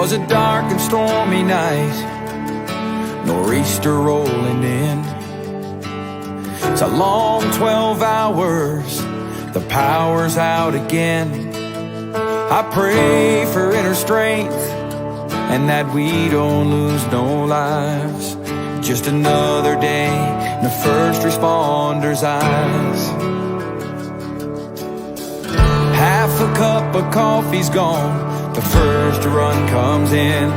'twas a dark and stormy night, nor'easter rolling in. It's a long 12 hours, the power's out again. I pray for inner strength and that we don't lose no lives. Just another day in the first responders' eyes. Half a cup of coffee's gone, the first run comes in.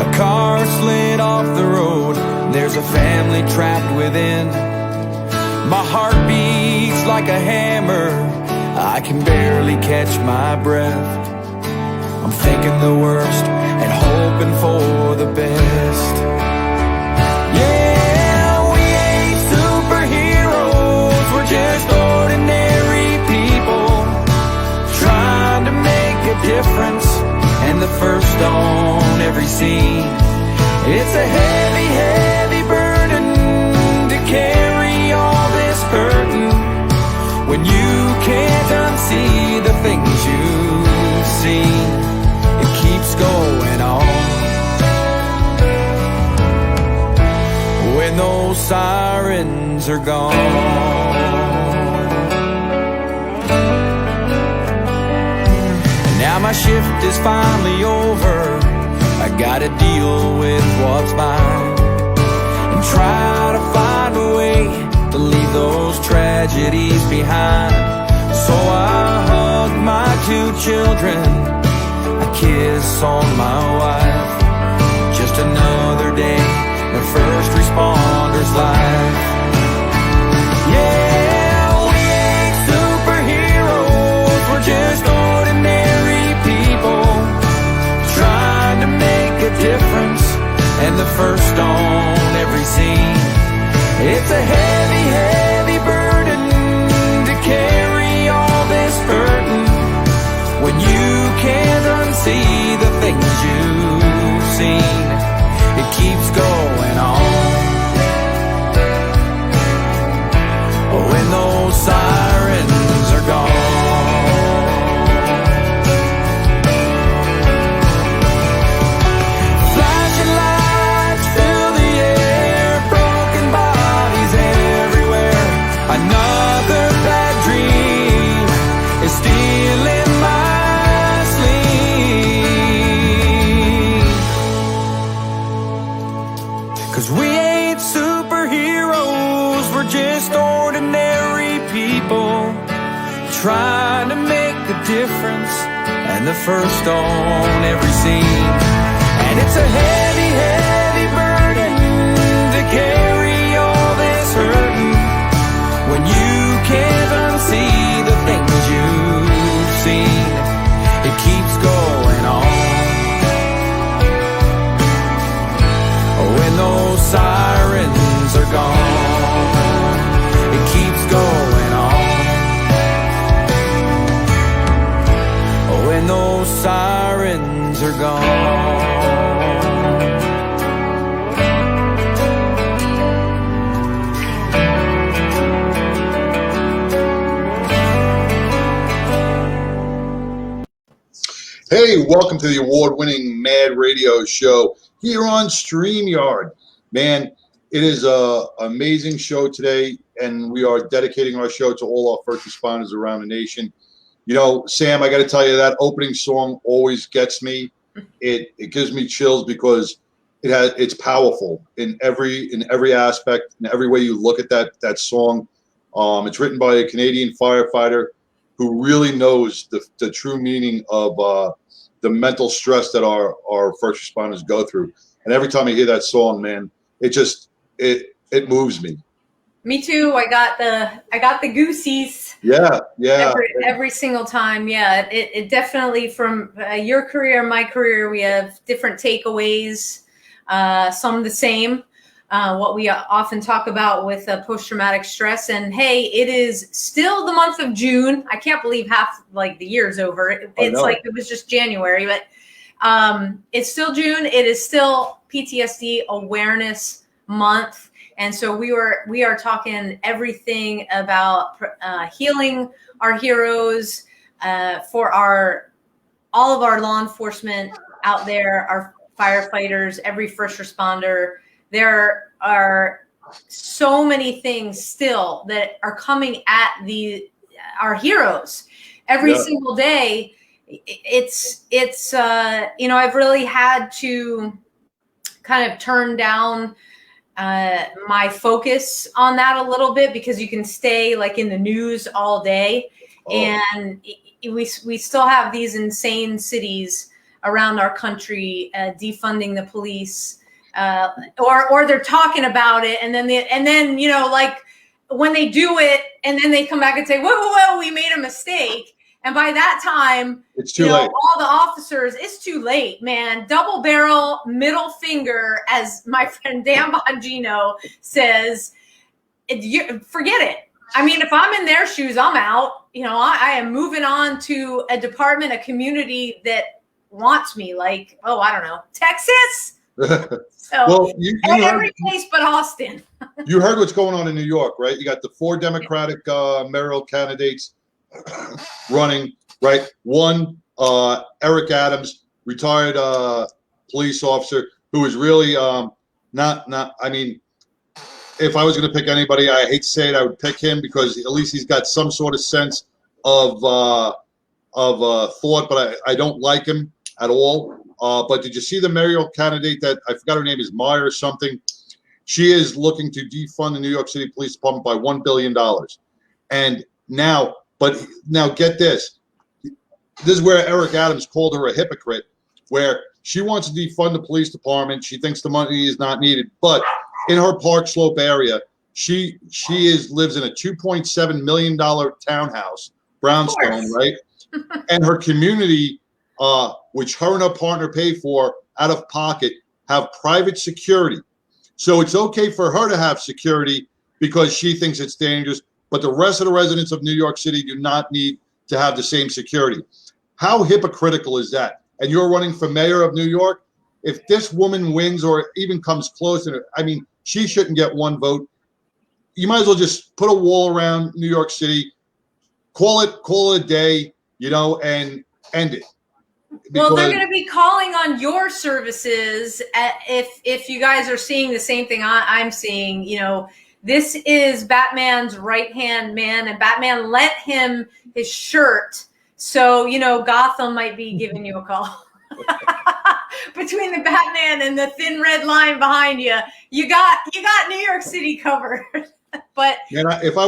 A car slid off the road, there's a family trapped within. My heart beats like a hammer, I can barely catch my breath. I'm thinking the worst and hoping for the best. Yeah, we ain't superheroes, we're just ordinary people trying to make a difference, and the first on every scene. It's a heavy, heavy burden to carry all this burden when you can't unsee the things you've seen. It keeps going on. When those sirens are gone. Now my shift is finally over, I gotta deal with what's mine and try to find a way to leave those tragedies behind. So I hug my 2 children, I kiss on my wife. Just another day in first responders' life. Yeah, we ain't superheroes, we're just ordinary people trying to make a difference, and the first on every scene. It's a heavy, heavy burden to carry all this burden when you can't unsee the things you've seen. It keeps going on. When those sirens are gone. Flashing lights fill the air, broken bodies everywhere. Another bad dream is stealing my sleep. 'Cause we ain't superheroes, we're just ordinary people trying to make a difference, and the first on every scene. And it's a heavy, heavy burden to carry all this hurting when you can't unsee the things you've seen. It keeps going on. When those sirens are gone, it keeps going on. When those sirens are gone. Hey, welcome to the award-winning Mad Radio Show here on StreamYard. Man, it is an amazing show today, and we are dedicating our show to all our first responders around the nation. You know, Sam, I got to tell you, that opening song always gets me. It gives me chills because it's powerful in every aspect, in every way you look at that song. It's written by a Canadian firefighter who really knows the true meaning of the mental stress that our first responders go through. And every time I hear that song, man, it moves me. Me too. I got the goosies. Yeah. Every single time. Yeah. It definitely, from your career, my career, we have different takeaways. Some the same. What we often talk about with post-traumatic stress. And hey, it is still the month of June. I can't believe half the year's over. It's like it was just January, but it's still June. It is still PTSD Awareness Month. And so we are talking everything about healing our heroes, for all of our law enforcement out there, our firefighters, every first responder. There are so many things still that are coming at our heroes every single day. It's I've really had to kind of turn down my focus on that a little bit, because you can stay like in the news all day. And we still have these insane cities around our country defunding the police, or they're talking about it, and then like when they do it, and then they come back and say, whoa, we made a mistake. And by that time, it's too late. All the officers, it's too late, man. Double barrel, middle finger, as my friend Dan Bongino says. Forget it. I mean, if I'm in their shoes, I'm out. I am moving on to a department, a community that wants me. Like, I don't know, Texas. So, well, you every place but Austin. You heard what's going on in New York, right? You got the 4 Democratic mayoral candidates running, right? One, Eric Adams, retired police officer, who is really not. I mean, if I was going to pick anybody, I hate to say it, I would pick him, because at least he's got some sort of sense of thought. But I don't like him at all. But did you see the mayoral candidate that I forgot her name is Meyer or something? She is looking to defund the New York City Police Department by $1 billion. And now get this. This is where Eric Adams called her a hypocrite, where she wants to defund the police department. She thinks the money is not needed. But in her Park Slope area, she lives in a $2.7 million townhouse, brownstone, right? And her community, which her and her partner pay for out of pocket, have private security. So it's okay for her to have security because she thinks it's dangerous, but the rest of the residents of New York City do not need to have the same security. How hypocritical is that? And you're running for mayor of New York? If this woman wins or even comes close, I mean, she shouldn't get one vote. You might as well just put a wall around New York City, call it a day, and end it. Well, they're going to be calling on your services if you guys are seeing the same thing I'm seeing. This is Batman's right-hand man, and Batman lent him his shirt. So, Gotham might be giving you a call. Between the Batman and the thin red line behind you, you got New York City covered. But if I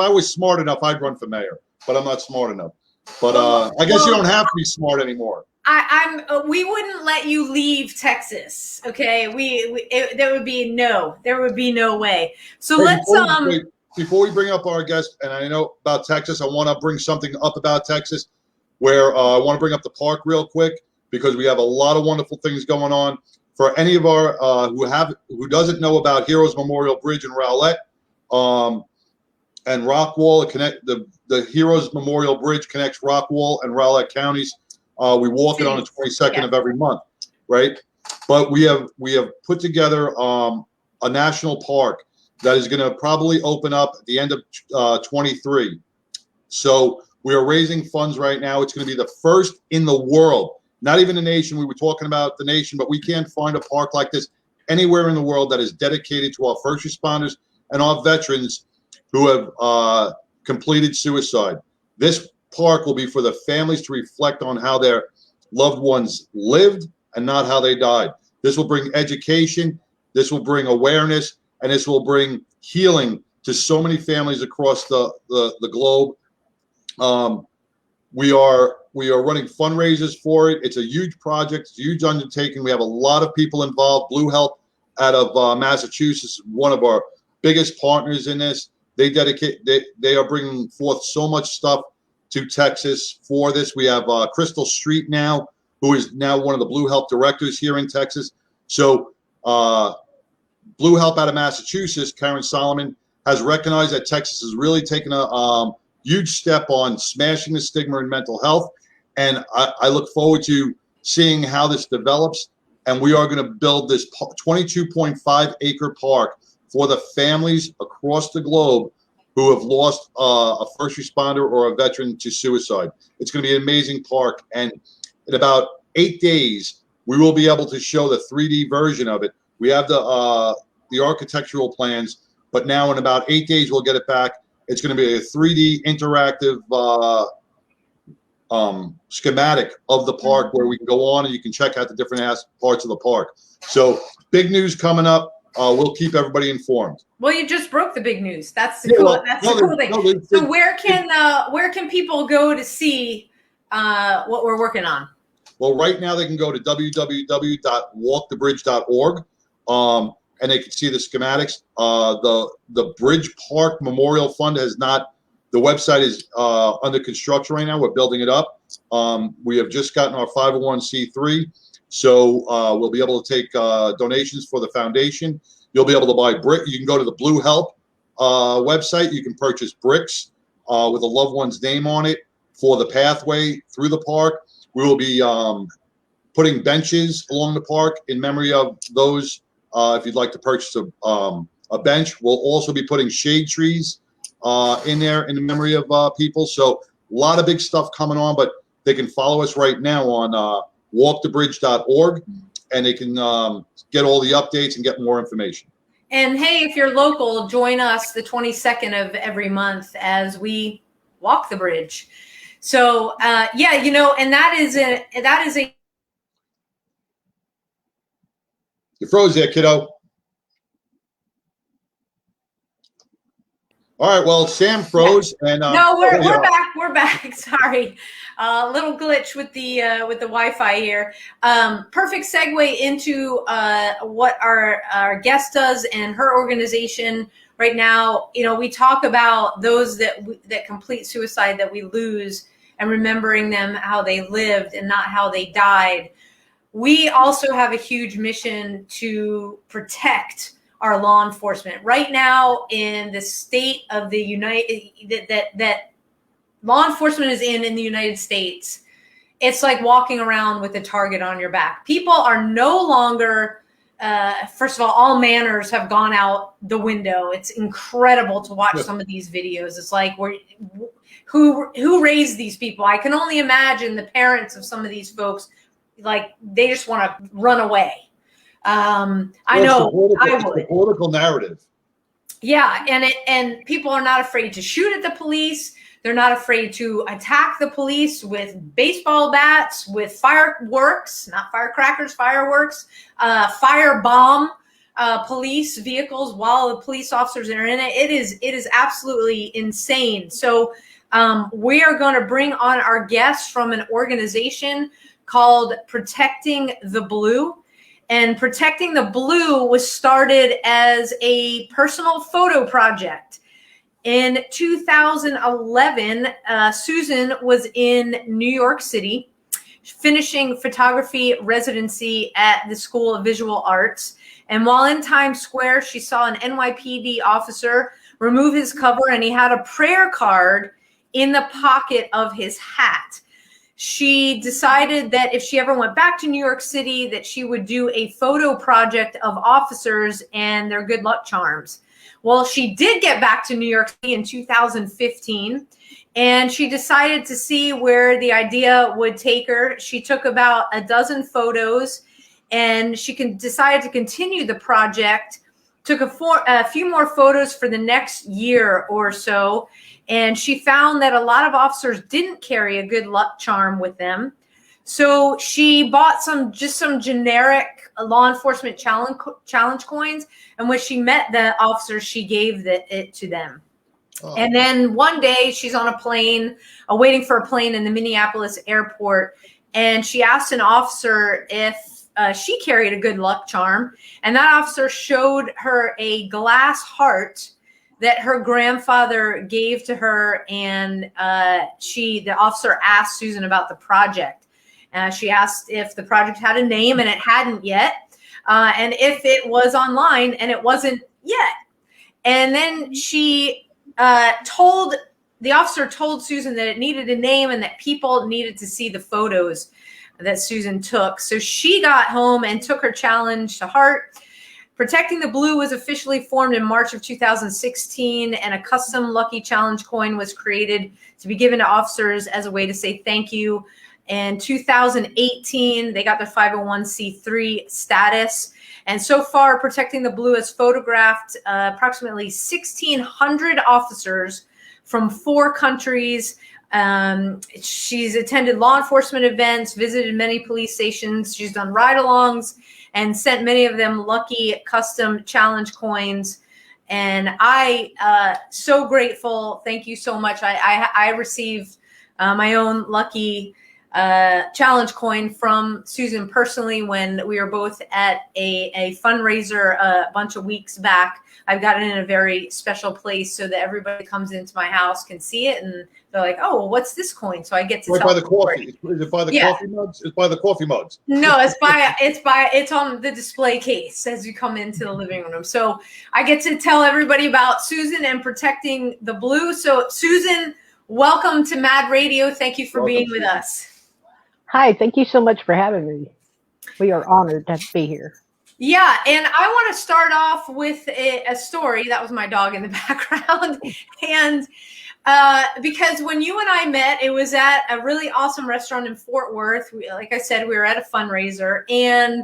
was smart enough, I'd run for mayor, but I'm not smart enough. But I guess you don't have to be smart anymore. We wouldn't let you leave Texas. Okay, there would be no way. So before we bring up our guest, and I know about Texas, I want to bring something up about Texas, where I want to bring up the park real quick, because we have a lot of wonderful things going on. For any of our who doesn't know about Heroes Memorial Bridge in Rowlett and Rockwall, the Heroes Memorial Bridge connects Rockwall and Rowlett counties. We walk it on the 22nd of every month, right? But we have put together a national park that is going to probably open up at the end of 23. So we are raising funds right now. It's going to be the first in the world, not even the nation. We were talking about the nation, but we can't find a park like this anywhere in the world that is dedicated to our first responders and our veterans who have completed suicide. This park will be for the families to reflect on how their loved ones lived and not how they died. This will bring education, this will bring awareness, and this will bring healing to so many families across the globe. We are running fundraisers for it. It's a huge project, it's a huge undertaking. We have a lot of people involved. Blue Health out of Massachusetts, one of our biggest partners in this. They are bringing forth so much stuff to Texas for this. We have Crystal Street now, who is now one of the Blue Health directors here in Texas. So Blue Health out of Massachusetts, Karen Solomon, has recognized that Texas has really taken a huge step on smashing the stigma in mental health. And I look forward to seeing how this develops. And we are going to build this 22.5 acre park for the families across the globe who have lost a first responder or a veteran to suicide. It's going to be an amazing park. And in about 8 days, we will be able to show the 3D version of it. We have the architectural plans, but now in about 8 days, we'll get it back. It's going to be a 3D interactive schematic of the park where we can go on and you can check out the different parts of the park. So big news coming up. We'll keep everybody informed. Well, you just broke the big news. That's the cool thing. So where can people go to see what we're working on? Well, right now they can go to www.walkthebridge.org, and they can see the schematics. The Bridge Park Memorial Fund has not. The website is under construction right now. We're building it up. We have just gotten our 501c3, so we'll be able to take donations for the foundation. You'll be able to buy brick. You can go to the Blue Help website. You can purchase bricks with a loved one's name on it for the pathway through the park. We will be putting benches along the park in memory of those. If you'd like to purchase a bench, we'll also be putting shade trees in there in the memory of people. So a lot of big stuff coming on, but they can follow us right now on walkthebridge.org, and they can get all the updates and get more information. And hey, if you're local, join us the 22nd of every month as we walk the bridge. So yeah, you know, and that is a You froze there, kiddo. All right, well, Sam froze, and no, we're back. We're back. Sorry, little glitch with the Wi-Fi here. Perfect segue into what our guest does and her organization right now. You know, we talk about those that complete suicide that we lose, and remembering them how they lived and not how they died. We also have a huge mission to protect our law enforcement right now in the state of the that law enforcement is in the United States. It's like walking around with a target on your back. People are no longer, first of all manners have gone out the window. It's incredible to watch some of these videos. It's like, who raised these people? I can only imagine the parents of some of these folks, like they just want to run away. I know I would. It's a political narrative. Yeah, and people are not afraid to shoot at the police. They're not afraid to attack the police with baseball bats, with fireworks, not firecrackers, fireworks, firebomb police vehicles while the police officers are in it. It is absolutely insane. So we are going to bring on our guests from an organization called Protecting the Blue. And Protecting the Blue was started as a personal photo project. In 2011, Susan was in New York City, finishing photography residency at the School of Visual Arts. And while in Times Square, she saw an NYPD officer remove his cover, and he had a prayer card in the pocket of his hat. She decided that if she ever went back to New York City, that she would do a photo project of officers and their good luck charms. Well, she did get back to New York City in 2015, and she decided to see where the idea would take her. She took about a dozen photos, and she decided to continue the project, took a few more photos for the next year or so. And she found that a lot of officers didn't carry a good luck charm with them. So she bought some generic law enforcement challenge coins. And when she met the officers, she gave it to them. Oh. And then one day she's on a plane, waiting for a plane in the Minneapolis airport. And she asked an officer if she carried a good luck charm. And that officer showed her a glass heart that her grandfather gave to her, and the officer asked Susan about the project. She asked if the project had a name, and it hadn't yet, and if it was online, and it wasn't yet. And then the officer told Susan that it needed a name and that people needed to see the photos that Susan took. So she got home and took her challenge to heart. Protecting the Blue was officially formed in March of 2016, and a custom Lucky Challenge coin was created to be given to officers as a way to say thank you In 2018, they got their 501c3 status. And so far, Protecting the Blue has photographed approximately 1,600 officers from 4 countries. She's attended law enforcement events, visited many police stations. She's done ride-alongs and sent many of them lucky custom challenge coins. And I so grateful. Thank you so much. I received my own lucky challenge coin from Susan personally when we were both at a fundraiser a bunch of weeks back. I've got it in a very special place so that everybody comes into my house can see it, and they're like, "Oh, well, what's this coin?" So I get to Right tell by the them. coffee. Is it by the coffee mugs? It's by the coffee mugs. No, it's on the display case as you come into the living room. So I get to tell everybody about Susan and Protecting the Blue. So Susan, welcome to Mad Radio. Thank you for being with us. Hi, thank you so much for having me. We are honored to be here. Yeah, and I want to start off with a story. That was my dog in the background. And because when you and I met, it was at a really awesome restaurant in Fort Worth. Like I said, we were at a fundraiser, and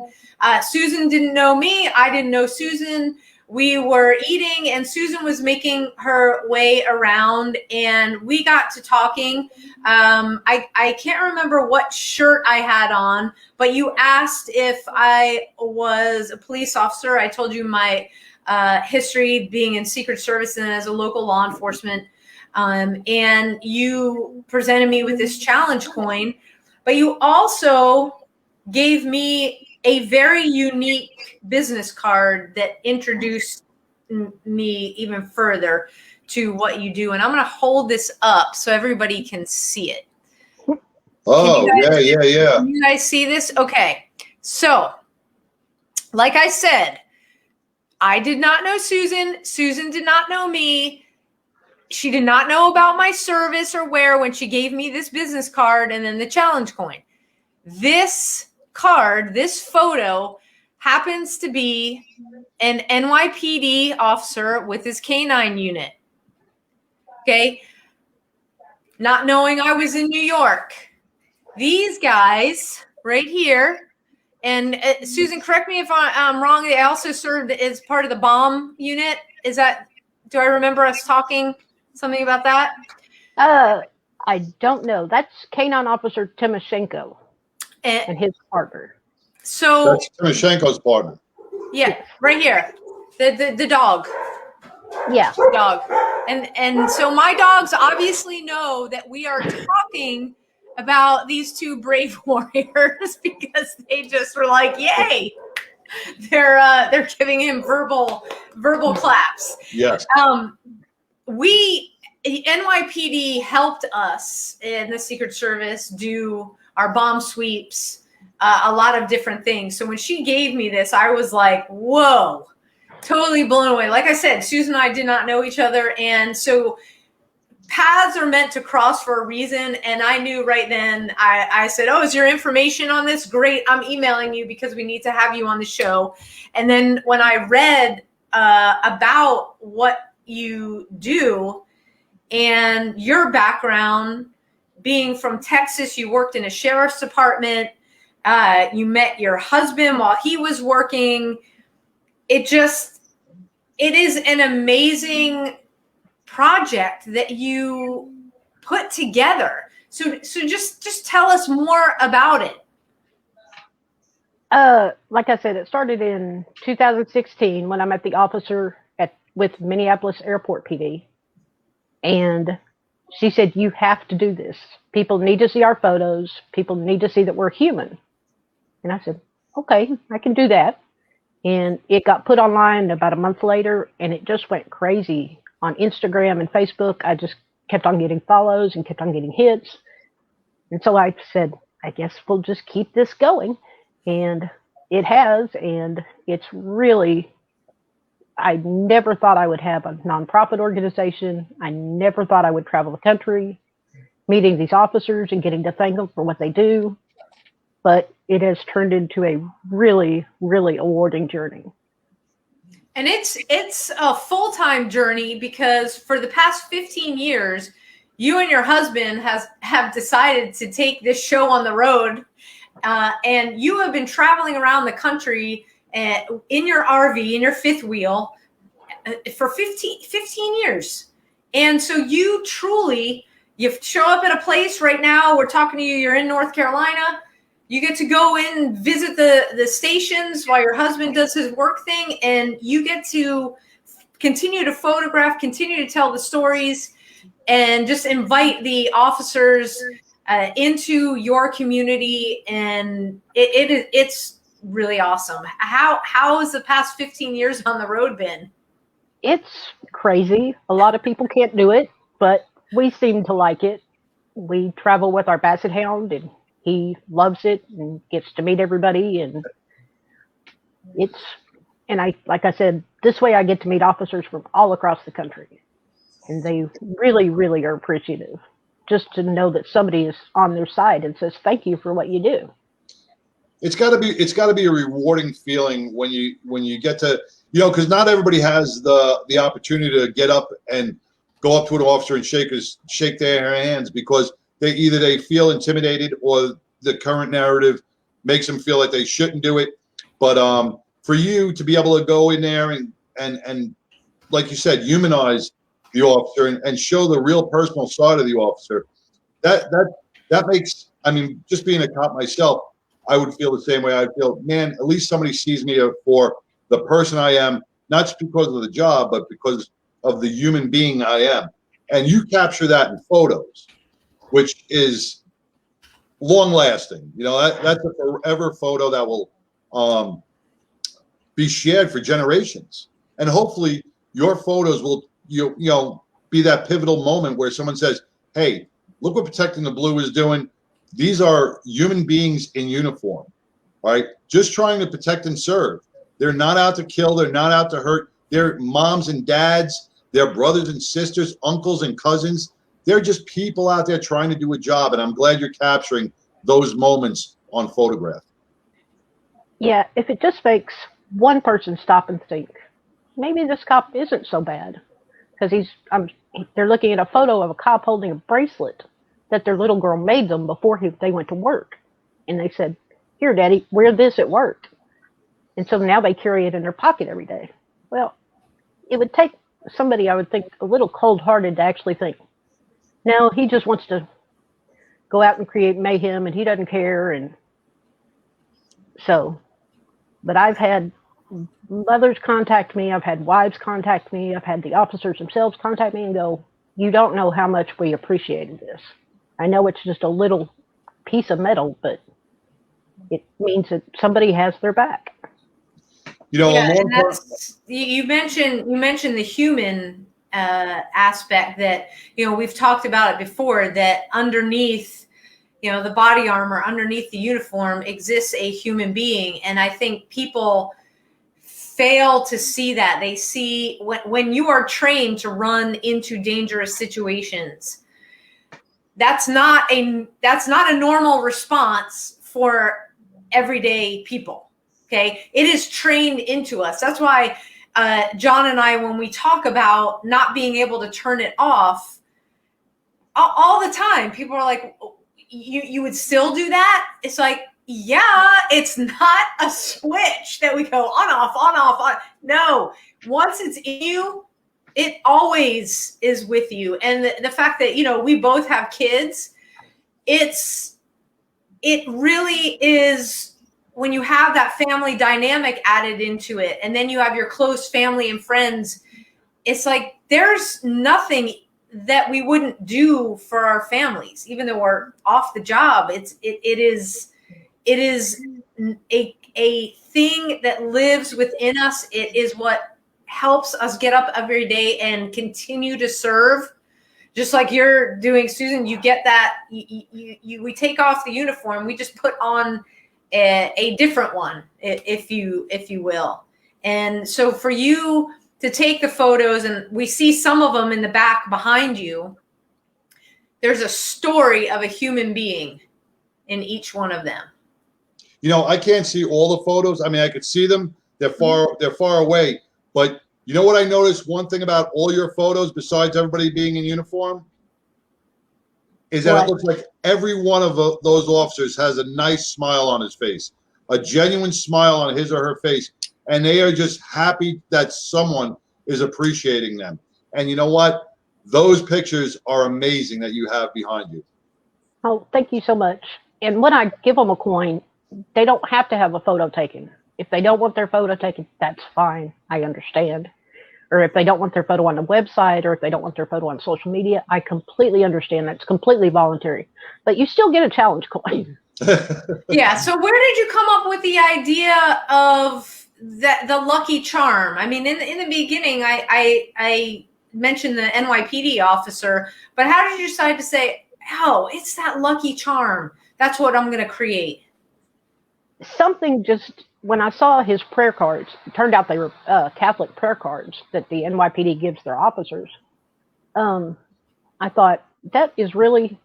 Susan didn't know me. I didn't know Susan. We were eating, and Susan was making her way around, and we got to talking. I can't remember what shirt I had on, but you asked if I was a police officer. I told you my history being in Secret Service and as a local law enforcement. And you presented me with this challenge coin, but you also gave me a very unique business card that introduced me even further to what you do. And I'm going to hold this up so everybody can see it. Oh, yeah. Can you guys see this? Okay. So, like I said, I did not know Susan. Susan did not know me. She did not know about my service or where when she gave me this business card and then the challenge coin. This card, this photo happens to be an NYPD officer with his canine unit. Okay. Not knowing I was in New York. These guys right here, and Susan, correct me if I'm wrong. They also served as part of the bomb unit. Do I remember us talking something about that? I don't know. That's Canine Officer Timoshenko and his partner. So that's Timoshenko's partner. Yeah, right here. The dog. Yeah. The dog. And so my dogs obviously know that we are talking about these two brave warriors because they just were like, yay. They're giving him verbal claps. Yes. NYPD helped us in the Secret Service do our bomb sweeps, a lot of different things. So when she gave me this, I was like, whoa, totally blown away. Like I said, Susan and I did not know each other. And so paths are meant to cross for a reason. And I knew right then, I said, oh, is your information on this? Great. I'm emailing you because we need to have you on the show. And then when I read about what you do and your background, being from Texas, you worked in a sheriff's department. You met your husband while he was working. It is an amazing project that you put together. So just tell us more about it. Like I said, it started in 2016 when I met the officer with Minneapolis Airport PD. And she said, you have to do this. People need to see our photos. People need to see that we're human. And I said, okay, I can do that. And it got put online about a month later, and it just went crazy on Instagram and Facebook. I just kept on getting follows and kept on getting hits. And so I said, I guess we'll just keep this going. And it has, and it's really, I never thought I would have a nonprofit organization. I never thought I would travel the country, meeting these officers and getting to thank them for what they do. But it has turned into a really, really rewarding journey. And it's a full-time journey because for the past 15 years, you and your husband have decided to take this show on the road, and you have been traveling around the country in your RV, in your fifth wheel, for 15 years. And so you show up at a place right now. We're talking to you. You're in North Carolina. You get to go in and visit the stations while your husband does his work thing, and you get to continue to photograph, continue to tell the stories, and just invite the officers into your community. And it's really awesome. How has the past 15 years on the road been? It's crazy. A lot of people can't do it, but we seem to like it. We travel with our Basset Hound, and he loves it and gets to meet everybody. And like I said, this way I get to meet officers from all across the country, and they really, really are appreciative just to know that somebody is on their side and says, thank you for what you do. It's got to be a rewarding feeling when you get to, because not everybody has the opportunity to get up and go up to an officer and shake their hands, because they feel intimidated, or the current narrative makes them feel like they shouldn't do it. But for you to be able to go in there and like you said, humanize the officer and show the real personal side of the officer, that makes, I mean, just being a cop myself, I would feel the same way. I'd feel, man, at least somebody sees me for the person I am, not just because of the job, but because of the human being I am. And you capture that in photos, which is long lasting. That's a forever photo that will be shared for generations. And hopefully your photos will be that pivotal moment where someone says, hey, look what Protecting the Blue is doing. These are human beings in uniform, right? Just trying to protect and serve. They're not out to kill. They're not out to hurt. They're moms and dads. They're brothers and sisters, uncles and cousins. They're just people out there trying to do a job. And I'm glad you're capturing those moments on photograph. Yeah, if it just makes one person stop and think, maybe this cop isn't so bad, because they're looking at a photo of a cop holding a bracelet that their little girl made them before they went to work. And they said, here, Daddy, wear this at work. And so now they carry it in their pocket every day. Well, it would take somebody, I would think, a little cold-hearted to actually think, no, he just wants to go out and create mayhem, and he doesn't care. And so, but I've had mothers contact me, I've had wives contact me, I've had the officers themselves contact me and go, you don't know how much we appreciated this. I know it's just a little piece of metal, but it means that somebody has their back. You mentioned the human aspect that, we've talked about it before, that underneath, the body armor, underneath the uniform exists a human being. And I think people fail to see that. They see when you are trained to run into dangerous situations, that's not a normal response for everyday people. Okay. It is trained into us. That's why John and I, when we talk about not being able to turn it off all the time, people are like, you would still do that? It's like, yeah, it's not a switch that we go on, off, on, off, on. No, once it's in you, it always is with you. And the fact that, we both have kids, it really is, when you have that family dynamic added into it, and then you have your close family and friends, it's like there's nothing that we wouldn't do for our families, even though we're off the job. It is a thing that lives within us. It is what helps us get up every day and continue to serve. Just like you're doing, Susan, you get that, we take off the uniform, we just put on a different one, if you will. And so for you to take the photos, and we see some of them in the back behind you, there's a story of a human being in each one of them. I can't see all the photos. I mean, I could see them. They're far away. But you know what I noticed? One thing about all your photos, besides everybody being in uniform, is that What? it looks like every one of those officers has a nice smile on his face, a genuine smile on his or her face, and they are just happy that someone is appreciating them. And you know what? Those pictures are amazing that you have behind you. Oh, thank you so much. And when I give them a coin, they don't have to have a photo taken. If they don't want their photo taken, that's fine. I understand. Or if they don't want their photo on the website, or if they don't want their photo on social media, I completely understand. That's completely voluntary. But you still get a challenge coin. Yeah. So where did you come up with the idea of the Lucky Charm? I mean, in the beginning, I mentioned the NYPD officer, but how did you decide to say, oh, it's that Lucky Charm? That's what I'm going to create. Something just, when I saw his prayer cards, it turned out they were Catholic prayer cards that the NYPD gives their officers. I thought that is really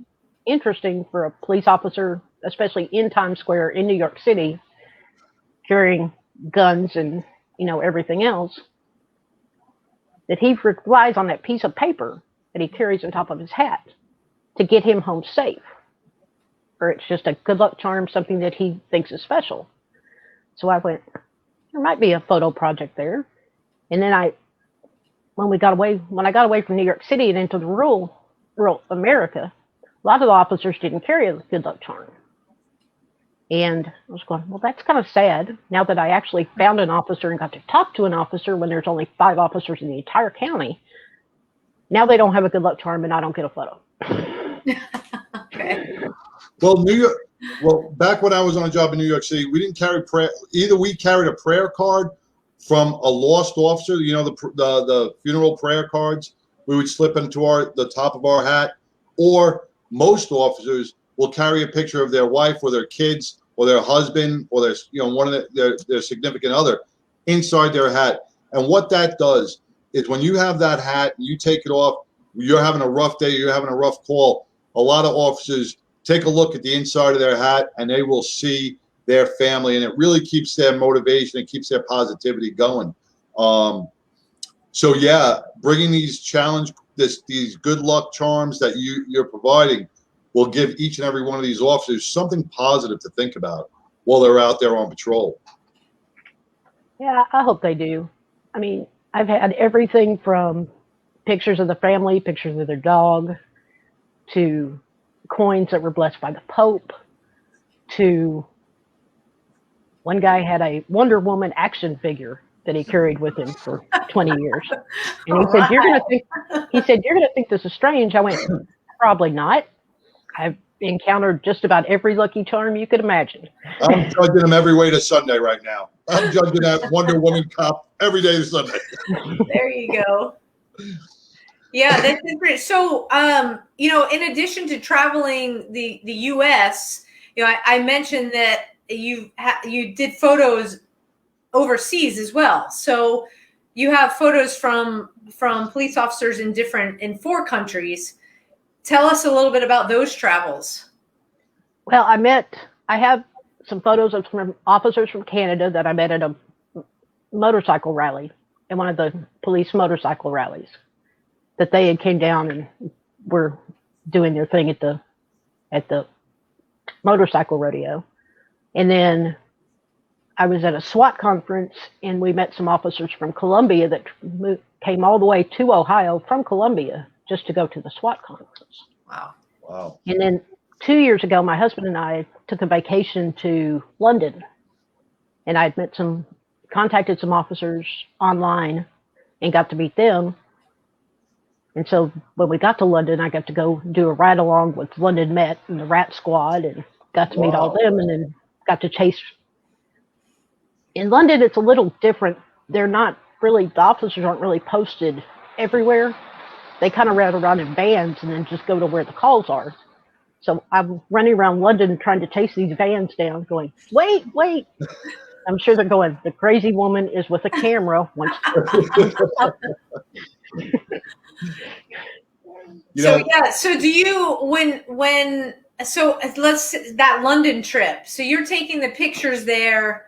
interesting for a police officer, especially in Times Square in New York City, carrying guns and, everything else, that he relies on that piece of paper that he carries on top of his hat to get him home safe. Or it's just a good luck charm, something that he thinks is special. So I went, there might be a photo project there. And then when I got away from New York City and into the rural America, a lot of the officers didn't carry a good luck charm. And I was going, well, that's kind of sad. Now that I actually found an officer and got to talk to an officer when there's only 5 officers in the entire county, now they don't have a good luck charm and I don't get a photo. Okay. Well, back when I was on a job in New York City, we didn't carry prayer. Either we carried a prayer card from a lost officer, the funeral prayer cards, we would slip into the top of our hat, or most officers will carry a picture of their wife or their kids or their husband or their one of their significant other inside their hat. And what that does is when you have that hat, you take it off, you're having a rough day, you're having a rough call, a lot of officers take a look at the inside of their hat and they will see their family, and it really keeps their motivation, it keeps their positivity going. So yeah, bringing these these good luck charms that you're providing will give each and every one of these officers something positive to think about while they're out there on patrol. Yeah, I hope they do. I mean, I've had everything from pictures of the family, pictures of their dog, to coins that were blessed by the Pope, to one guy had a Wonder Woman action figure that he carried with him for 20 years. And he said, you're going to think this is strange. I went, probably not. I've encountered just about every lucky charm you could imagine. I'm judging them every way to Sunday right now. I'm judging that Wonder Woman cop every day to Sunday. There you go. Yeah, that's great. So, in addition to traveling the U.S., I mentioned that you did photos overseas as well. So you have photos from police officers in 4 countries. Tell us a little bit about those travels. Well, I have some photos of some officers from Canada that I met at a motorcycle rally, in one of the police motorcycle rallies, that they had came down and were doing their thing at the motorcycle rodeo. And then I was at a SWAT conference and we met some officers from Columbia that came all the way to Ohio from Columbia just to go to the SWAT conference. Wow. And then 2 years ago, my husband and I took a vacation to London, and I had contacted some officers online and got to meet them. And so when we got to London, I got to go do a ride along with London Met and the Rat Squad, and got to meet all them, and then got to chase. In London, it's a little different. The officers aren't really posted everywhere. They kind of ride around in vans and then just go to where the calls are. So I'm running around London trying to chase these vans down, going, wait. I'm sure they're going, the crazy woman is with a camera. So do you, that London trip, so you're taking the pictures there.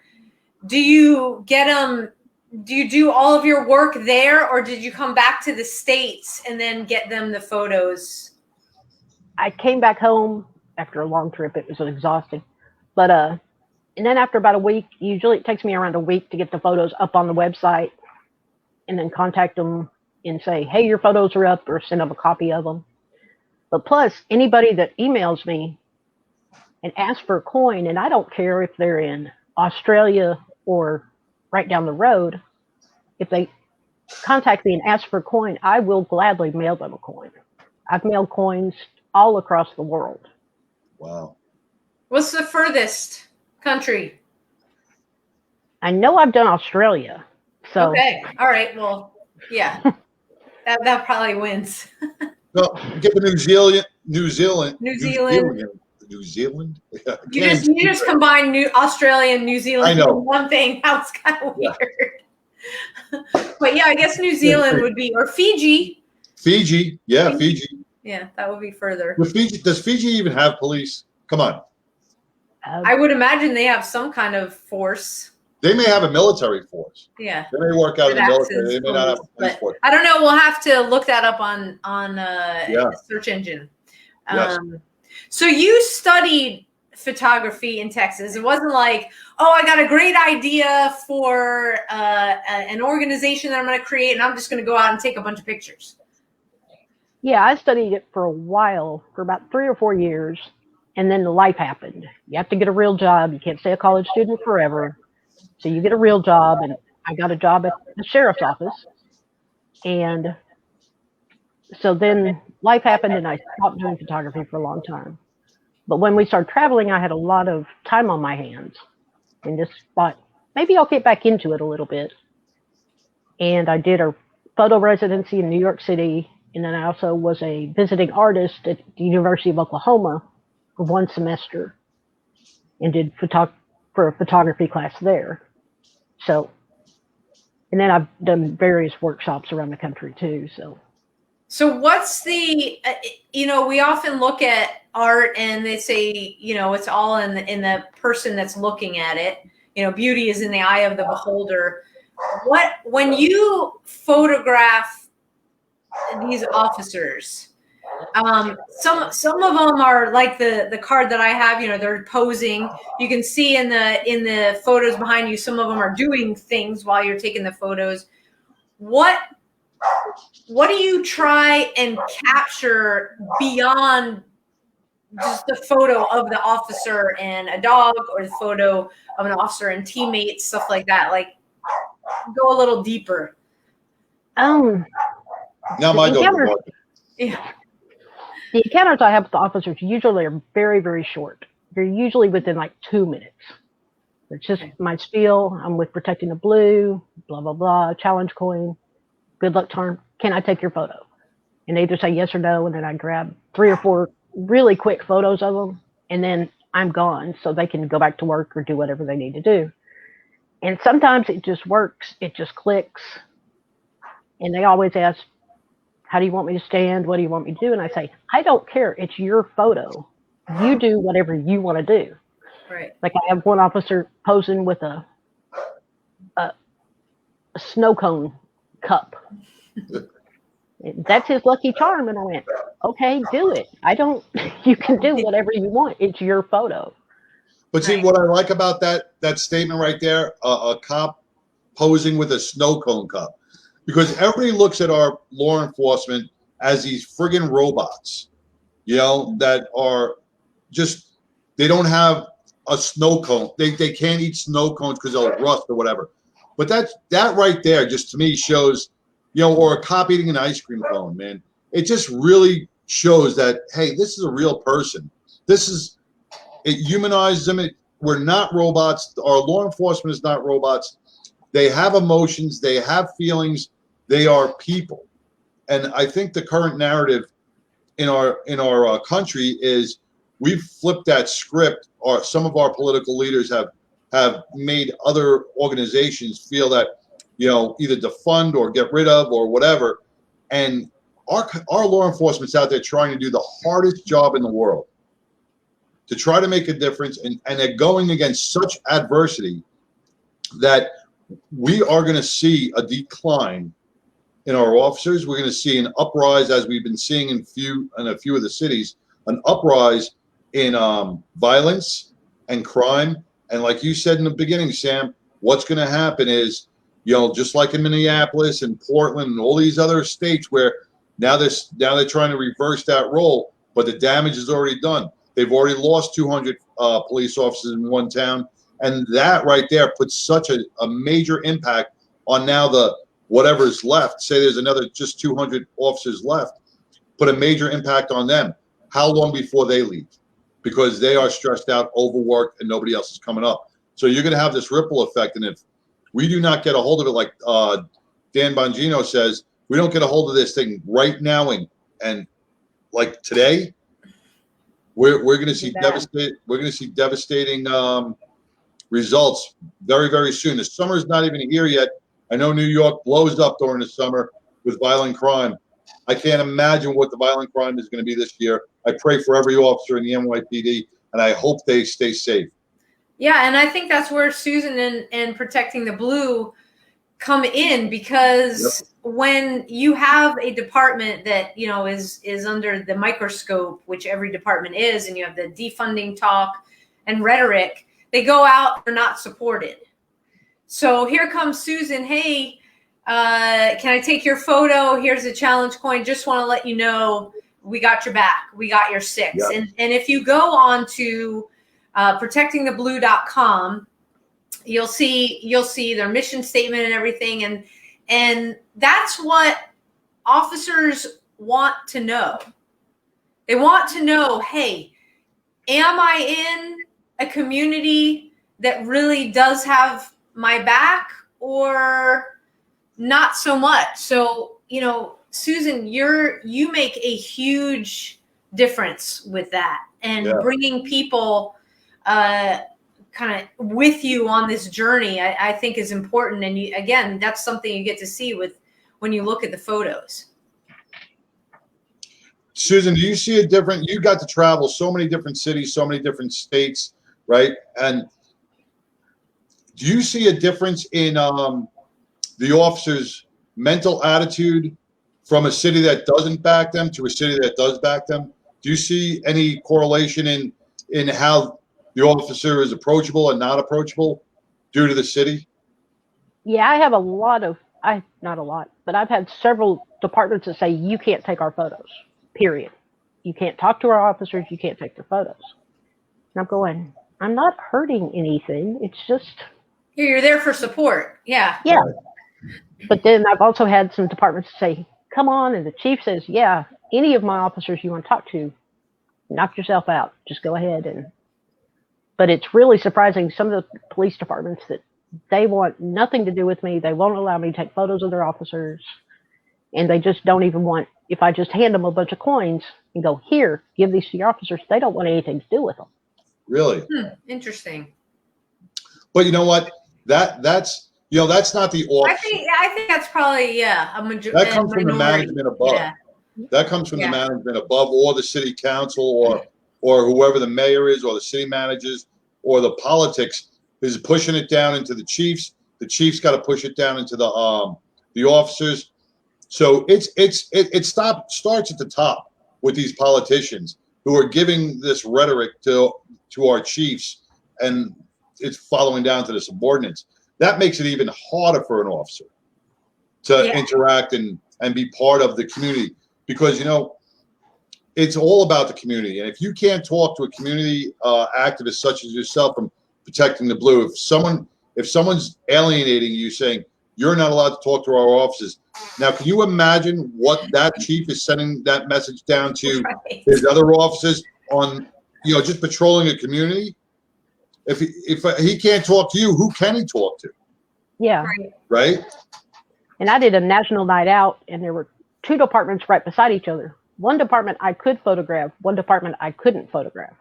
Do you get them? Do you do all of your work there, or did you come back to the States and then get them the photos? I came back home after a long trip. It was exhausting. But and then after about a week, usually it takes me around a week to get the photos up on the website and then contact them and say, hey, your photos are up, or send them a copy of them. But plus, anybody that emails me and asks for a coin, and I don't care if they're in Australia or right down the road, if they contact me and ask for a coin, I will gladly mail them a coin. I've mailed coins all across the world. Wow. What's the furthest country? I know I've done Australia. So Okay. All right. Well, yeah. that probably wins. Well, get the New Zealand. New Zealand. New Zealand. Yeah, You just combine Australia and New Zealand I know. in one thing. That's kind of weird. But yeah, I guess New Zealand would be, or Fiji. Fiji. Yeah, Fiji. Yeah, that would be further. With Fiji, does Fiji even have police? Come on. I would imagine they have some kind of force. They may have a military force. Yeah. They may work out in the military. They may not have a police But force. I don't know. We'll have to look that up on Yeah. search engine. Yes. So you studied photography in Texas. It wasn't like, oh, I got a great idea for an organization that I'm going to create, and I'm just going to go out and take a bunch of pictures. Yeah, I studied it for a while, for about 3 or 4 years, and then life happened. You have to get a real job. You can't stay a college student forever. So you get a real job, and I got a job at the sheriff's office. And so then life happened, and I stopped doing photography for a long time. But when we started traveling, I had a lot of time on my hands and just thought, maybe I'll get back into it a little bit. And I did a photo residency in New York City. And then I also was a visiting artist at the University of Oklahoma for 1 semester and did for a photography class there. So, and then I've done various workshops around the country too. So what's the, we often look at art and they say, it's all in the person that's looking at it. Beauty is in the eye of the beholder. When you photograph these officers, some of them are like the card that I have, they're posing. You can see in the photos behind you, some of them are doing things while you're taking the photos. What do you try and capture beyond just the photo of the officer and a dog, or the photo of an officer and teammates, stuff like that? Like, go a little deeper. Now my dog. Yeah. The encounters I have with the officers usually are very, very short. They're usually within like 2 minutes. It's just my spiel. I'm with Protecting the Blue, blah, blah, blah, challenge coin, good luck charm. Can I take your photo? And they either say yes or no, and then I grab 3 or 4 really quick photos of them, and then I'm gone so they can go back to work or do whatever they need to do. And sometimes it just works. It just clicks. And they always ask, how do you want me to stand? What do you want me to do? And I say, I don't care. It's your photo. You do whatever you want to do. Right. Like I have one officer posing with a snow cone cup. That's his lucky charm. And I went, okay, do it. You can do whatever you want. It's your photo. But see, what I like about that statement right there, a cop posing with a snow cone cup, because everybody looks at our law enforcement as these friggin' robots, that are just, they don't have a snow cone. They can't eat snow cones because they'll rust or whatever. But that right there just to me shows, or a cop eating an ice cream cone, man. It just really shows that, hey, this is a real person. It humanizes them. We're not robots. Our law enforcement is not robots. They have emotions. They have feelings. They are people. And I think the current narrative in our country is we've flipped that script, or some of our political leaders have made other organizations feel that, either defund or get rid of or whatever. And our law enforcement's out there trying to do the hardest job in the world to try to make a difference. And they're going against such adversity that we are going to see a decline in our officers. We're going to see an uprise, as we've been seeing in a few of the cities, an uprise in violence and crime. And like you said in the beginning, Sam, what's going to happen is, just like in Minneapolis and Portland and all these other states where now they're trying to reverse that role, but the damage is already done. They've already lost 200 police officers in one town, and that right there puts such a major impact on now the whatever's left. Say there's another just 200 officers left, put a major impact on them. How long before they leave? Because they are stressed out, overworked, and nobody else is coming up. So you're going to have this ripple effect, and if we do not get a hold of it, like Dan Bongino says, we don't get a hold of this thing right now and like today, we're going to see devastating results very, very soon. The summer's not even here yet. I know New York blows up during the summer with violent crime. I can't imagine what the violent crime is going to be this year. I pray for every officer in the NYPD, and I hope they stay safe. Yeah, and I think that's where Susan and Protecting the Blue come in, because when you have a department that is under the microscope, which every department is, and you have the defunding talk and rhetoric, they go out, they're not supported. So here comes Susan. Hey, can I take your photo? Here's a challenge coin. Just want to let you know we got your back. We got your six. Yep. And if you go on to protectingtheblue.com, you'll see their mission statement and everything. And that's what officers want to know. They want to know, hey, am I in a community that really does have my back or not so much? So, Susan, you make a huge difference with that, and bringing people kind of with you on this journey, I think is important. And again, that's something you get to see when you look at the photos. Susan, do you see a different? You got to travel so many different cities, so many different states, right? And do you see a difference in the officers' mental attitude from a city that doesn't back them to a city that does back them? Do you see any correlation in how the officer is approachable and not approachable due to the city? Yeah, I have not a lot, but I've had several departments that say, you can't take our photos, period. You can't talk to our officers. You can't take their photos. And I'm going, I'm not hurting anything. It's just. You're there for support. Yeah. Yeah. But then I've also had some departments say, come on. And the chief says, yeah, any of my officers you want to talk to, knock yourself out. Just go ahead. But it's really surprising, some of the police departments, that they want nothing to do with me. They won't allow me to take photos of their officers. And they just don't even want, if I just hand them a bunch of coins and go, here, give these to your officers, they don't want anything to do with them. Really? Interesting. But you know what? That's not the officer. I think that's probably, that comes from the management above. Yeah. That comes from the management above, or the city council, or whoever the mayor is, or the city managers, or the politics is pushing it down into the chiefs. The chiefs got to push it down into the officers. So it starts at the top with these politicians who are giving this rhetoric to our chiefs, and it's following down to the subordinates. That makes it even harder for an officer to interact and be part of the community, because it's all about the community. And if you can't talk to a community activist such as yourself from Protecting the Blue, if someone's alienating you, saying you're not allowed to talk to our officers, now can you imagine what that chief is sending that message down to his other officers on, just patrolling a community? If he can't talk to you, who can he talk to? Yeah. Right. And I did a national night out, and there were two departments right beside each other. One department I could photograph, one department I couldn't photograph.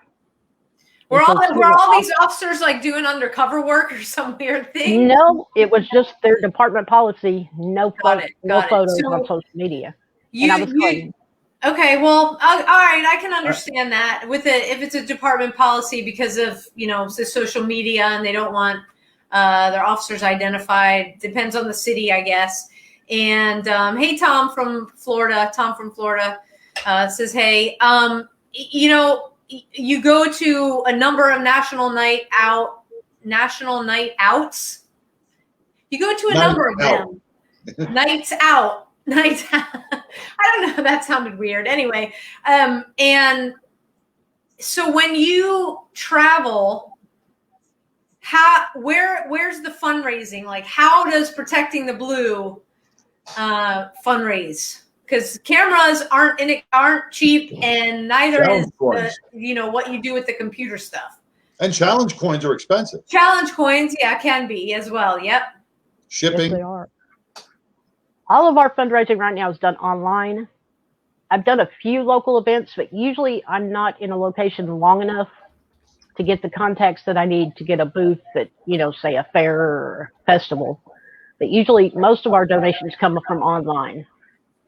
Were all these officers like doing undercover work or some weird thing? No, it was just their department policy. No photos on social media. Okay, well, all right, I can understand that if it's a department policy because of the social media, and they don't want their officers identified. Depends on the city, I guess. And hey, Tom from Florida says, hey, you know, you go to a number of national night outs. You go to a number of them. Nights out. I don't know. That sounded weird. Anyway, and so when you travel, where's the fundraising? Like, how does Protecting the Blue fundraise? Because cameras aren't cheap, and neither is what you do with the computer stuff. And challenge coins are expensive. Challenge coins, yeah, can be as well. Yep. Shipping. Yes, they are. All of our fundraising right now is done online. I've done a few local events, but usually I'm not in a location long enough to get the contacts that I need to get a booth at, say a fair or a festival. But usually most of our donations come from online.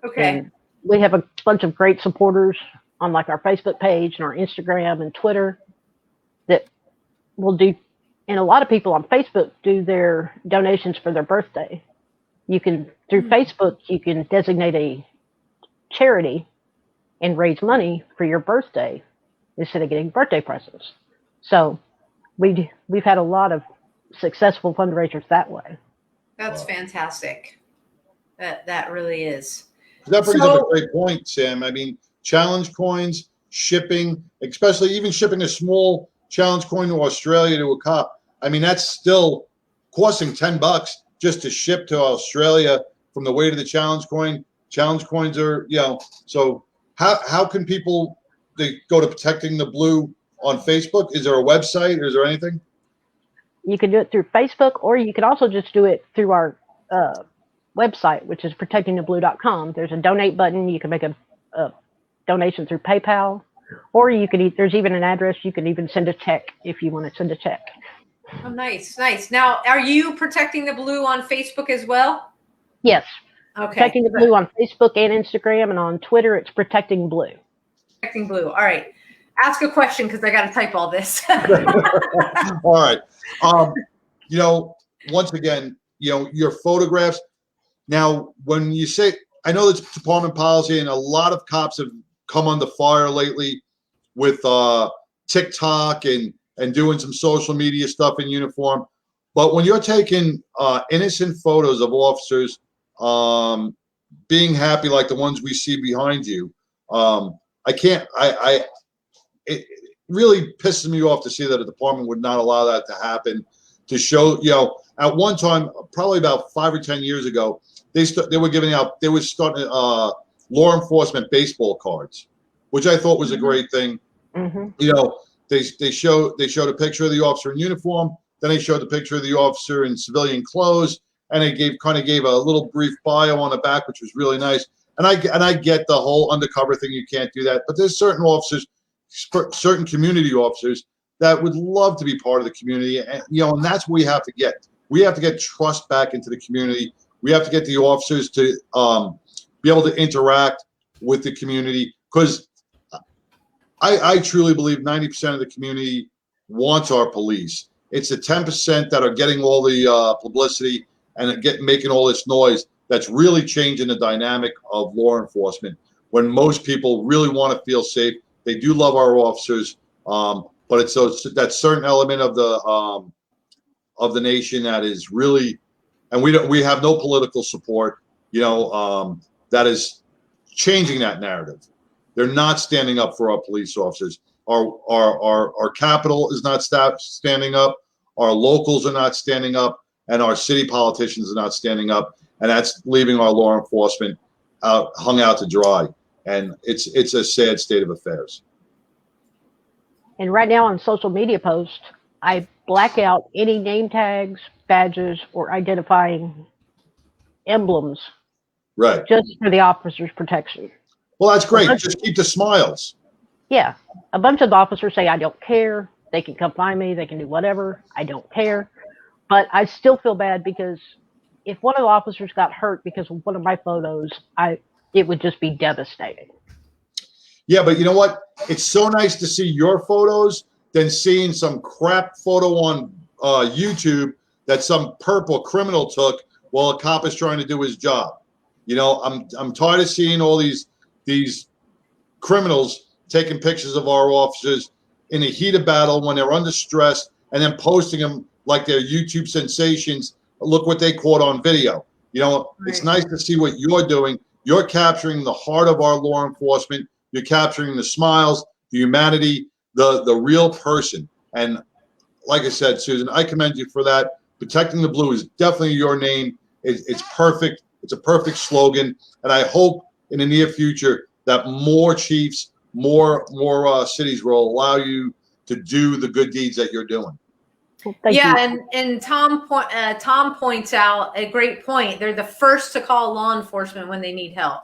Okay. And we have a bunch of great supporters on like our Facebook page and our Instagram and Twitter that will do, and a lot of people on Facebook do their donations for their birthday. You can, through Facebook, you can designate a charity and raise money for your birthday instead of getting birthday presents. So we've had a lot of successful fundraisers that way. That's fantastic. That really is. That brings up a great point, Sam. I mean, challenge coins, shipping, especially even shipping a small challenge coin to Australia to a cop. I mean, that's still costing $10 just to ship to Australia from the weight of the challenge coin. Challenge coins are, so how can people, they go to Protecting the Blue on Facebook? Is there a website? Is there anything? You can do it through Facebook, or you can also just do it through our website, which is protectingtheblue.com. There's a donate button. You can make a donation through PayPal, or you can. There's even an address. You can even send a check if you want to send a check. Oh, nice. Now, are you Protecting the Blue on Facebook as well? Yes. Okay. Protecting the Blue on Facebook and Instagram, and on Twitter, it's Protecting Blue. Protecting Blue. All right. Ask a question because I got to type all this. All right. Once again, your photographs. Now, when you say, I know that's department policy, and a lot of cops have come under fire lately with TikTok and doing some social media stuff in uniform. But when you're taking innocent photos of officers being happy like the ones we see behind you, it really pisses me off to see that a department would not allow that to happen, to show, at one time, probably about 5 or 10 years ago, they were starting law enforcement baseball cards, which I thought was a great thing. Mm-hmm. They showed a picture of the officer in uniform, then they showed the picture of the officer in civilian clothes, and they gave a little brief bio on the back, which was really nice. And I get the whole undercover thing, you can't do that, but there's certain officers, certain community officers that would love to be part of the community, and that's what we have to get. We have to get trust back into the community. We have to get the officers to be able to interact with the community, because I truly believe 90% of the community wants our police. It's the 10% that are getting all the publicity and making all this noise that's really changing the dynamic of law enforcement, when most people really want to feel safe. They do love our officers, but it's that certain element of the nation that is really, and we have no political support, that is changing that narrative. They're not standing up for our police officers. Our capital is not standing up. Our locals are not standing up, and our city politicians are not standing up, and that's leaving our law enforcement hung out to dry. And it's a sad state of affairs. And right now on social media posts, I black out any name tags, badges, or identifying emblems. Right. Just for the officer's protection. Well, that's great. Just keep the smiles. Yeah. A bunch of officers say, I don't care. They can come find me. They can do whatever. I don't care. But I still feel bad, because if one of the officers got hurt because of one of my photos, it would just be devastating. Yeah, but you know what? It's so nice to see your photos than seeing some crap photo on YouTube that some purple criminal took while a cop is trying to do his job. I'm tired of seeing all these criminals taking pictures of our officers in the heat of battle when they're under stress, and then posting them like they're YouTube sensations. Look what they caught on video. You know, it's nice to see what you're doing. You're capturing the heart of our law enforcement. You're capturing the smiles, the humanity, the real person. And like I said, Susan, I commend you for that. Protecting the Blue is definitely your name. It's perfect. It's a perfect slogan. And I hope in the near future that more chiefs, more cities will allow you to do the good deeds that you're doing. Well, and Tom points out a great point. They're the first to call law enforcement when they need help.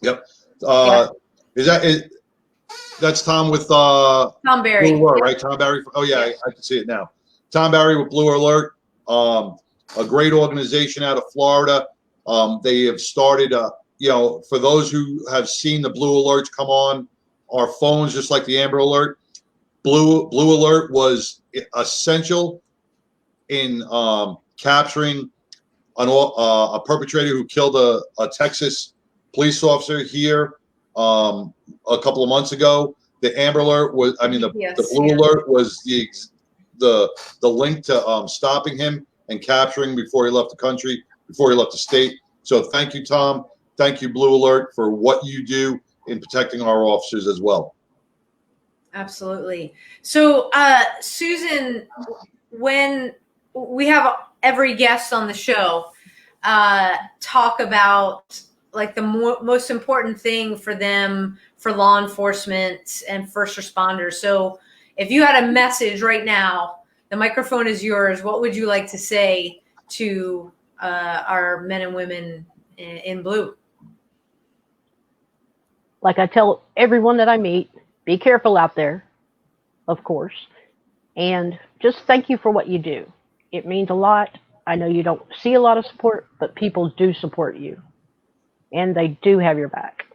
Yep. That's Tom with Tom Barry, Blue Alert, right? Tom Barry. Oh yeah, I can see it now. Tom Barry with Blue Alert, a great organization out of Florida. They have started, for those who have seen the Blue Alerts come on our phones, just like the Amber Alert. Blue Alert was essential in capturing a perpetrator who killed a Texas police officer here a couple of months ago. The Amber Alert was, the Blue Alert was the link to stopping him and capturing before he left the country, before he left the state. So thank you, Tom. Thank you, Blue Alert, for what you do in protecting our officers as well. Absolutely. So, Susan, when we have every guest on the show talk about like the most important thing for them, for law enforcement and first responders. So if you had a message right now, the microphone is yours. What would you like to say to our men and women in blue? Like I tell everyone that I meet, be careful out there, of course, and just thank you for what you do. It means a lot. I know you don't see a lot of support, but people do support you, and they do have your back.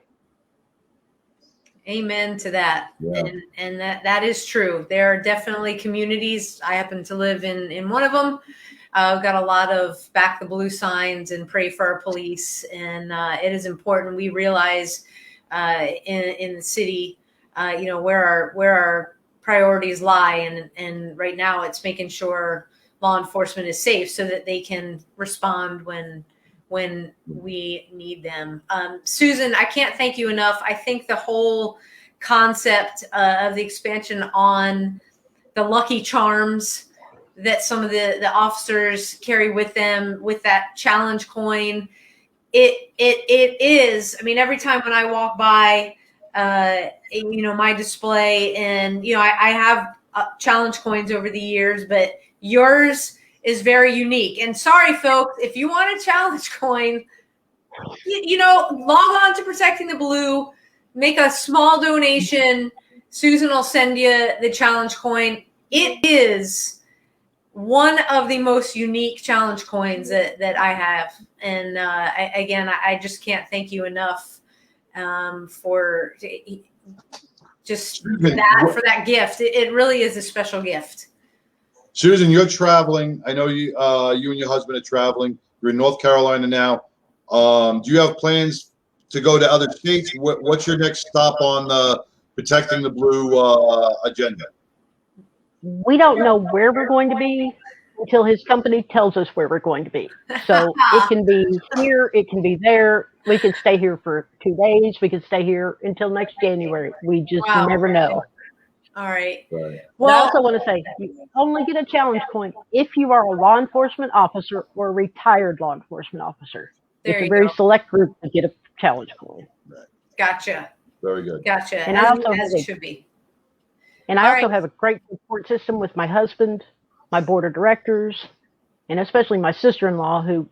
Amen to that. Yeah. And that is true. There are definitely communities. I happen to live in one of them. We've got a lot of back the blue signs and pray for our police. And it is important. We realize in the city, where our priorities lie. And right now it's making sure law enforcement is safe so that they can respond when we need them. Susan, I can't thank you enough. I think the whole concept of the expansion on the Lucky Charms that some of the officers carry with them with that challenge coin, it is, every time when I walk by, my display and, I have challenge coins over the years, but yours is very unique. And sorry, folks, if you want a challenge coin, log on to Protecting the Blue, make a small donation. Susan will send you the challenge coin. It is one of the most unique challenge coins that I have. And I just can't thank you enough for just for that gift. It really is a special gift. Susan, you're traveling. I know you and your husband are traveling. You're in North Carolina now. Do you have plans to go to other states? What's your next stop on the Protecting the Blue agenda? We don't know where we're going to be until his company tells us where we're going to be. So it can be here, it can be there. We can stay here for 2 days. We can stay here until next January. We just never know. All right. Well, I also want to say, you only get a challenge coin if you are a law enforcement officer or a retired law enforcement officer. It's a very select group to get a challenge coin. Right. Gotcha. Very good. Gotcha. And I also as it should be. And I also have a great support system with my husband, my board of directors, and especially my sister-in-law who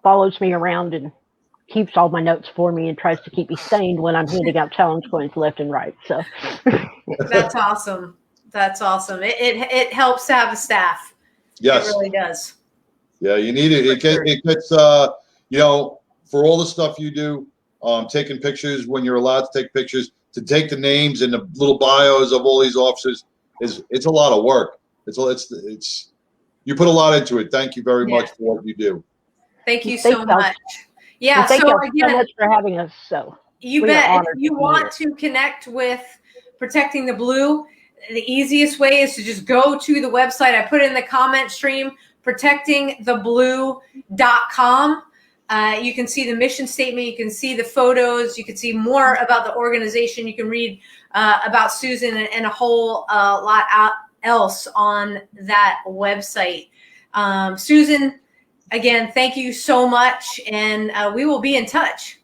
follows me around and keeps all my notes for me and tries to keep me sane when I'm handing out challenge coins left and right. So that's awesome. That's awesome. It helps to have a staff. Yes, it really does. Yeah, you need it. It gets for all the stuff you do, taking pictures when you're allowed to take pictures, to take the names and the little bios of all these officers it's a lot of work. It's you put a lot into it. Thank you very much for what you do. Thank you so much. Yeah. Thank so you so much for having us. So You We bet. are If honored you to be want to connect with Protecting the Blue, the easiest way is to just go to the website. I put it in the comment stream, protectingtheblue.com. You can see the mission statement. You can see the photos. You can see more about the organization. You can read about Susan and a whole lot else on that website. Susan, again, thank you so much, and we will be in touch.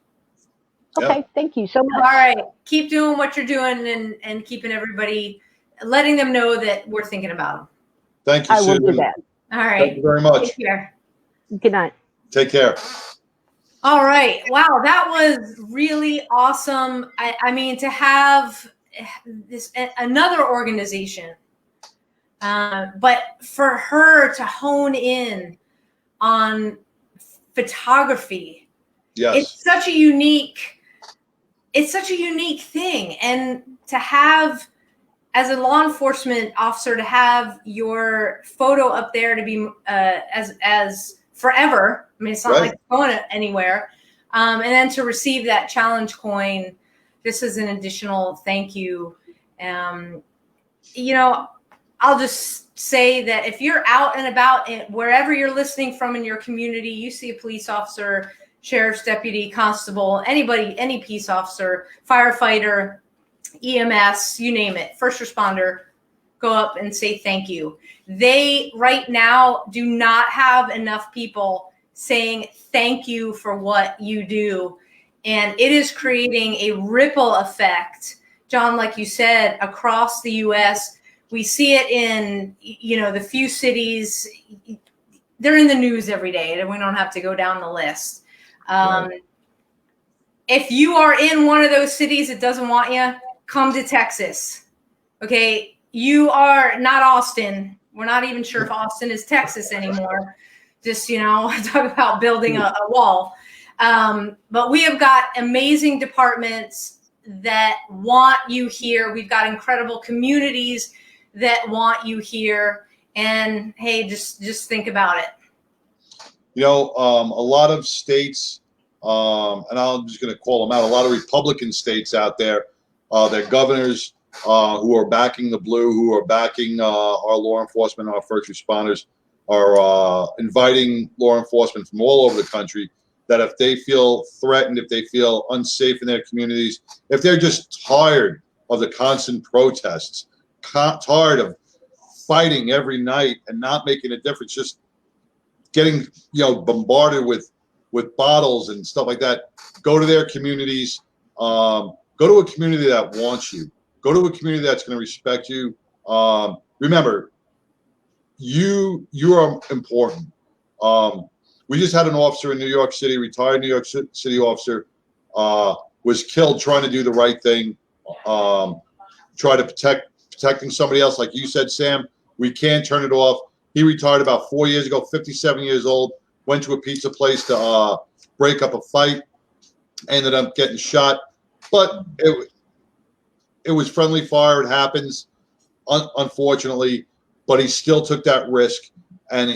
Okay, thank you so much. All right. Keep doing what you're doing and keeping everybody, letting them know that we're thinking about them. Thank you, I will Susan. do that. All right. Thank you very much. Take care. Good night. Take care. All right. Wow. That was really awesome. I mean, to have this another organization, but for her to hone in on photography, Yes. it's such a unique thing. And to have, as a law enforcement officer, to have your photo up there to be as forever. I mean, it's not Right. like it's going anywhere. And then to receive that challenge coin, this is an additional thank you. You know, I'll just say that if you're out and about, wherever you're listening from in your community, you see a police officer, sheriff's deputy, constable, anybody, any peace officer, firefighter, EMS, you name it, first responder, go up and say thank you. They right now do not have enough people saying thank you for what you do. And it is creating a ripple effect, John, like you said, across the U.S. We see it in, you know, the few cities. They're in the news every day, and we don't have to go down the list. Right. If you are in one of those cities that doesn't want you, come to Texas. Okay. You are not Austin. We're not even sure if Austin is Texas anymore. Just, you know, talk about building a wall. But we have got amazing departments that want you here. We've got incredible communities that want you here. And hey, just think about it. You know, a lot of states, and I'm just going to call them out, a lot of Republican states out there, their governors who are backing the blue, who are backing our law enforcement, our first responders, are inviting law enforcement from all over the country that if they feel threatened, if they feel unsafe in their communities, if they're just tired of the constant protests, tired of fighting every night and not making a difference, just getting, you know, bombarded with bottles and stuff like that, go to their communities. Go to a community that wants you. Go to a community that's going to respect you. Remember, you are important. We just had an officer in New York City, retired New York City officer, was killed trying to do the right thing, try to protecting somebody else. Like you said, Sam, we can't turn it off. He retired about 4 years ago, 57 years old, went to a pizza place to break up a fight, ended up getting shot. But it was friendly fire. It happens, unfortunately. But he still took that risk, and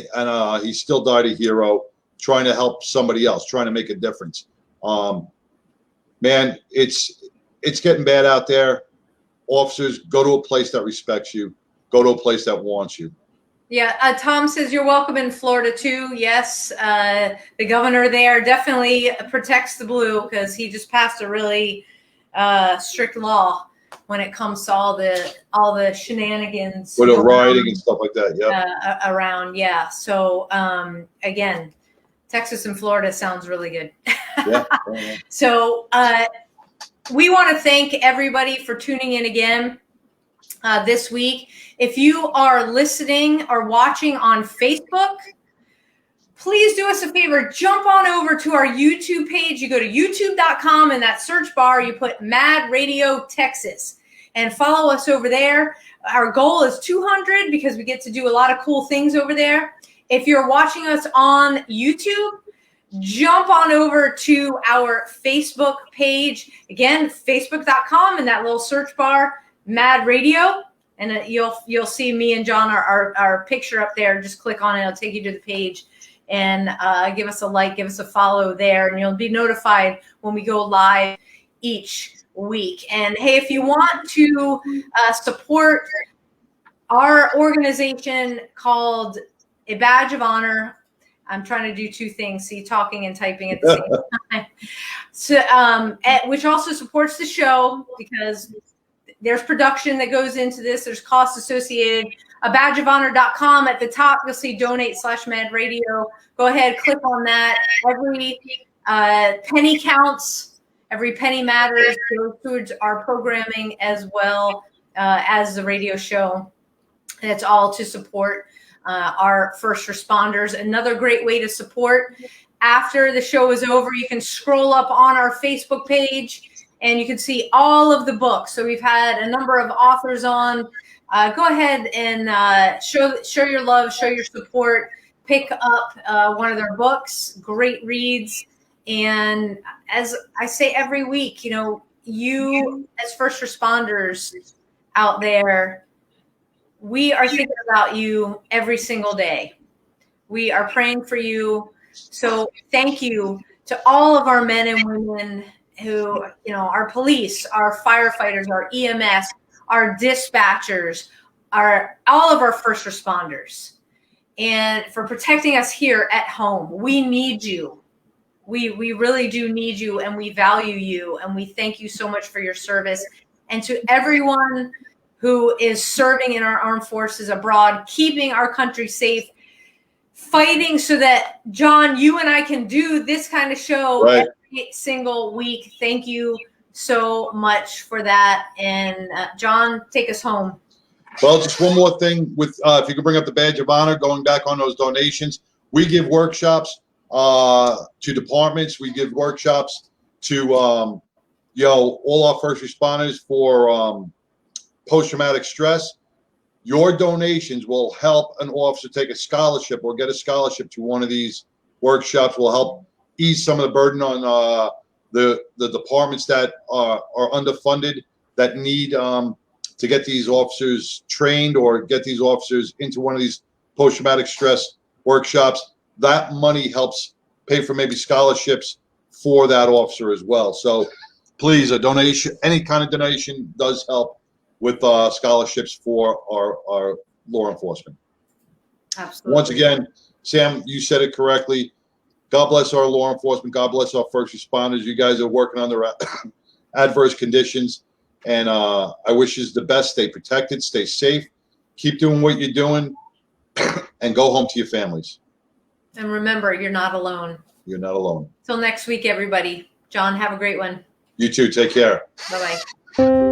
he still died a hero, trying to help somebody else, trying to make a difference. Man, it's getting bad out there. Officers, go to a place that respects you. Go to a place that wants you. Yeah, Tom says you're welcome in Florida too. Yes, the governor there definitely protects the blue because he just passed a really strict law when it comes to all the shenanigans With the rioting and stuff like that. Yeah. Around. Yeah. So again, Texas and Florida sounds really good. Yeah. So we want to thank everybody for tuning in again this week. If you are listening or watching on Facebook, please do us a favor. Jump on over to our YouTube page. You go to youtube.com, and that search bar, you put Mad Radio Texas and follow us over there. Our goal is 200 because we get to do a lot of cool things over there. If you're watching us on YouTube, jump on over to our Facebook page. Again, facebook.com, and that little search bar, Mad Radio. And you'll see me and John, our picture up there. Just click on it. It'll take you to the page. And give us a like, give us a follow there. And you'll be notified when we go live each week. And hey, if you want to support our organization called A Badge of Honor, I'm trying to do two things, see, talking and typing at the same time. So, which also supports the show, because there's production that goes into this. There's costs associated. abadgeofhonor.com. At the top, you'll see donate/Mad Radio. Go ahead, click on that. Every penny counts. Every penny matters. Goes towards our programming as well as the radio show. And it's all to support our first responders. Another great way to support. After the show is over, you can scroll up on our Facebook page and you can see all of the books. So we've had a number of authors on. Go ahead and show your love, show your support. Pick up one of their books. Great reads. And as I say every week, you know, you as first responders out there, we are thinking about you every single day. We are praying for you. So thank you to all of our men and women who, you know, our police, our firefighters, our EMS, our dispatchers, all of our first responders, and for protecting us here at home. We need you. We really do need you, and we value you, and we thank you so much for your service. And to everyone who is serving in our armed forces abroad, keeping our country safe, fighting so that, John, you and I can do this kind of show every single week. Thank you so much for that. And John, take us home. Well, just one more thing with if you could bring up the Badge of Honor, going back on those donations. We give workshops to departments. We give workshops to all our first responders for post-traumatic stress. Your donations will help an officer take a scholarship or get a scholarship to one of these workshops. Will help ease some of the burden on the departments that are underfunded, that need to get these officers trained or get these officers into one of these post-traumatic stress workshops. That money helps pay for maybe scholarships for that officer as well. So please, a donation, any kind of donation does help with scholarships for our law enforcement. Absolutely. Once again, Sam, you said it correctly. God bless our law enforcement. God bless our first responders. You guys are working under adverse conditions. And I wish you the best. Stay protected. Stay safe. Keep doing what you're doing. And go home to your families. And remember, you're not alone. You're not alone. Till next week, everybody. John, have a great one. You too. Take care. Bye-bye.